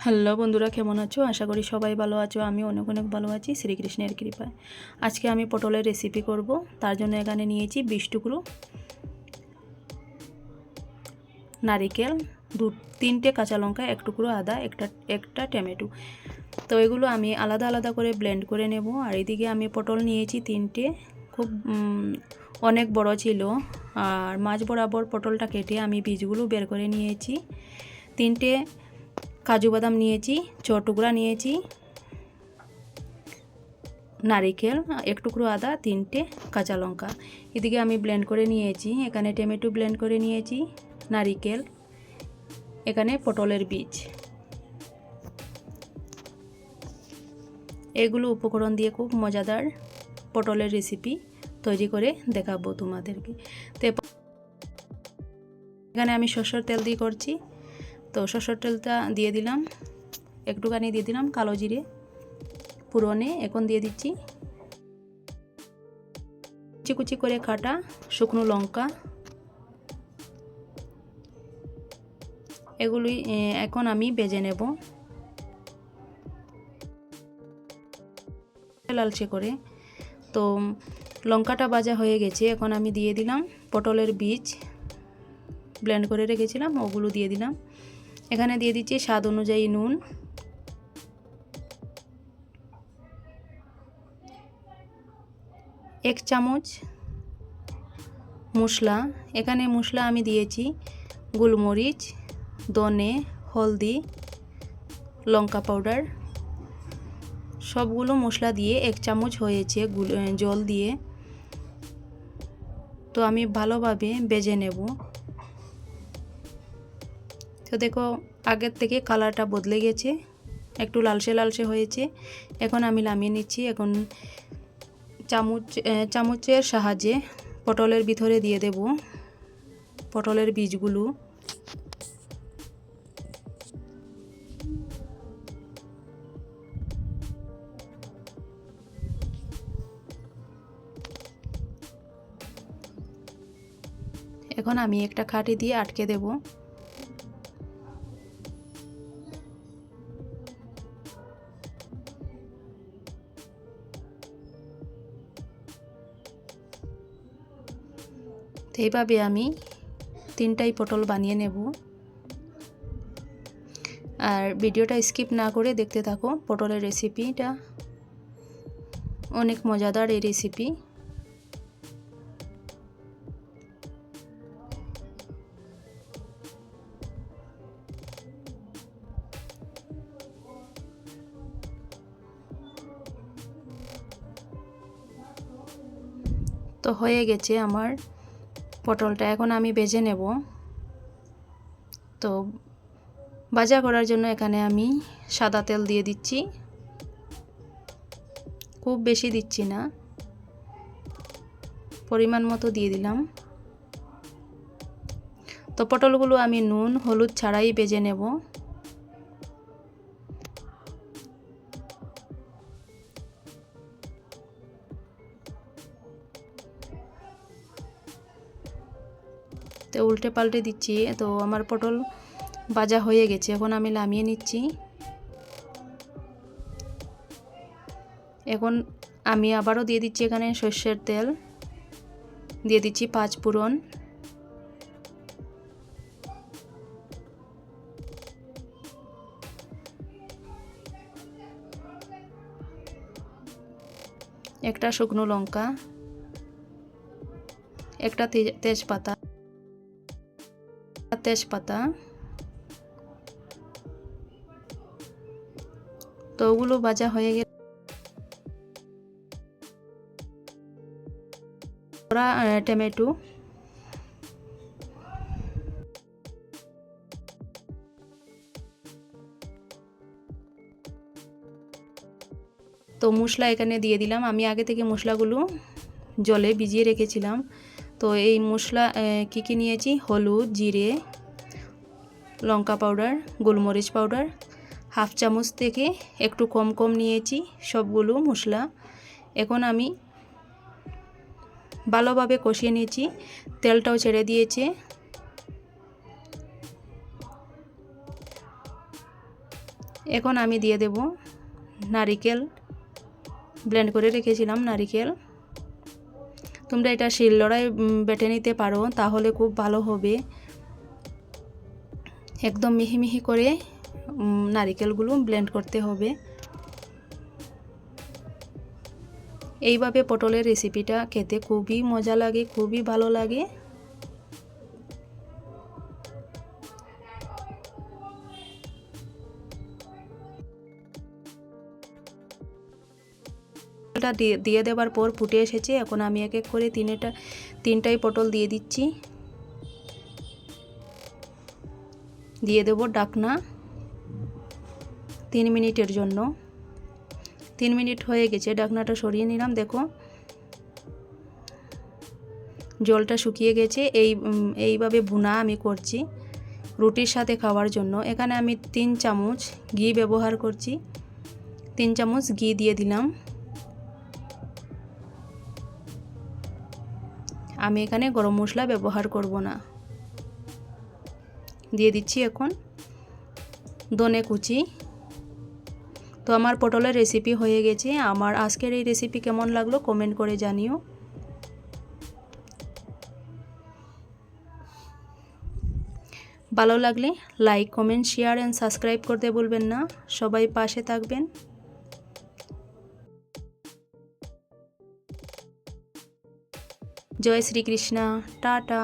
Hello বন্ধুরা, কেমন আছো? আশা করি সবাই ভালো আছো। আমি অনেক অনেক ভালো আছি শ্রীকৃষ্ণের কৃপায়। আজকে আমি পটলের রেসিপি করব। তার জন্য এখানে নিয়েছি 20 টুকরো নারিকেল, তিনটে কাঁচা লঙ্কা, এক টুকরো আদা, একটা টমেটো। তো এগুলো আমি আলাদা আলাদা করে ব্লেন্ড করে নেব। আর এদিকে আমি পটল নিয়েছি তিনটে, খুব অনেক বড় ছিল। আর মাঝ বরাবর পটলটা কেটে আমি বীজগুলো বের করে নিয়েছি। তিনটে কাজু বাদাম নিয়েছি, টুকরা নিয়েছি নারিকেল, এক টুকরো আদা, তিনটে কাঁচা লঙ্কা। এদিকে আমি ব্লেন্ড করে নিয়েছি। এখানে টমেটো ব্লেন্ড করে নিয়েছি, নারিকেল, এখানে পটলের বীজ। এগুলো উপকরণ দিয়ে খুব মজাদার পটলের রেসিপি তৈরি করে দেখাবো তোমাদেরকে। তো এখানে আমি সরষের তেল দিয়ে করছি। তো সরষের তেলটা দিয়ে দিলাম, একটুখানি দিয়ে দিলাম কালো জিরে পুরনে। এখন দিয়ে দিচ্ছি কুচি কুচি করে কাটা শুকনো লঙ্কা। এগুলি এখন আমি ভেজে নেব লালচে করে। তো লঙ্কাটা ভাজা হয়ে গেছে। এখন আমি দিয়ে দিলাম পটলের বীজ ব্লেন্ড করে রেখেছিলাম, ওগুলো দিয়ে দিলাম। এখানে দিয়ে দিচ্ছি স্বাদ অনুযায়ী নুন, এক চামচ মশলা। এখানে মশলা আমি দিয়েছি গোলমরিচ, ধনে, হলদি, লঙ্কা পাউডার, সবগুলো মশলা দিয়ে 1 চামচ হয়েছে জল দিয়ে। তো আমি ভালোভাবে ভেজে নেব। তো দেখো আগের থেকে কালারটা বদলে গেছে, একটু লালচে লালচে হয়েছে। এখন আমি নামিয়ে নিচ্ছি। এখন চামচের সাহায্যে পটলের ভিতরে দিয়ে দেব পটলের বীজগুলো। এখন আমি একটা কাঠি দিয়ে আটকে দেব। এইভাবে আমি 3টাই পটল বানিয়ে নেব। আর ভিডিওটা স্কিপ না করে দেখতে থাকো। পটলের রেসিপিটা অনেক মজাদার এই রেসিপি। তো হয়ে গেছে আমার পটলটা। এখন আমি ভেজে নেব। তো ভাজা করার জন্য এখানে আমি সাদা তেল দিয়ে দিচ্ছি, খুব বেশি দিচ্ছি না, পরিমাণ মতো দিয়ে দিলাম। তো পটলগুলো আমি নুন হলুদ ছাড়াই ভেজে নেব। তো উল্টে পাল্টে দিচ্ছি। তো আমার পটল ভাজা হয়ে গেছে। এখন আমি নামিয়ে নিচ্ছি। এখন আমি আবারও দিয়ে দিচ্ছি এখানে সর্ষের তেল, দিয়ে দিচ্ছি 5 ফোড়ন, একটা শুকনো লঙ্কা, একটা তেজপাতা। তো ওগুলো ভাজা হয়ে গেলে টমেটো, তো মশলা এখানে দিয়ে দিলাম। আমি আগে থেকে মশলাগুলো জলে ভিজিয়ে রেখেছিলাম। তো এই মশলা কি কি নিয়েছি, হলুদ, জিরে, লঙ্কা পাউডার, গোলমরিচ পাউডার, হাফ চামচ থেকে একটু কম কম নিয়েছি সবগুলো মশলা। এখন আমি ভালোভাবে কষিয়ে নিয়েছি, তেলটাও ছেড়ে দিয়েছে। এখন আমি দিয়ে দেব নারিকেল, ব্লেন্ড করে রেখেছিলাম নারিকেল। তোমরা এটা শিলনোড়ায় বেটে নিতে পারো, তাহলে খুব ভালো হবে। একদম মিহি মিহি করে নারিকেলগুলো ব্লেন্ড করতে হবে। এইভাবে পটলের রেসিপিটা খেতে খুবই মজা লাগে, খুবই ভালো লাগে। এটা দিয়ে দেওয়ার পর ফুটে এসেছে। এখন আমি এক এক করে তিনটাই পটল দিয়ে দিচ্ছি। দিয়ে দেব ঢাকনা 3 মিনিটের জন্য। 3 মিনিট হয়ে গেছে, ঢাকনাটা সরিয়ে নিলাম। দেখো জলটা শুকিয়ে গেছে। এইভাবে ভুনা আমি করছি রুটির সাথে খাওয়ার জন্য। এখানে আমি 3 চামচ ঘি ব্যবহার করছি। 3 চামচ ঘি দিয়ে দিলাম। আমি এখানে গরম মশলা ব্যবহার করব না। দিয়ে দিচ্ছি এখন ধনে কুচি। তো আমার পটলের রেসিপি হয়ে গেছে। আমার আজকের এই রেসিপি কেমন লাগলো কমেন্ট করে জানিও। ভালো লাগলে like, comment, share and subscribe করতে ভুলবেন না। সবাই পাশে থাকবেন। জয় শ্রীকৃষ্ণ। টাটা।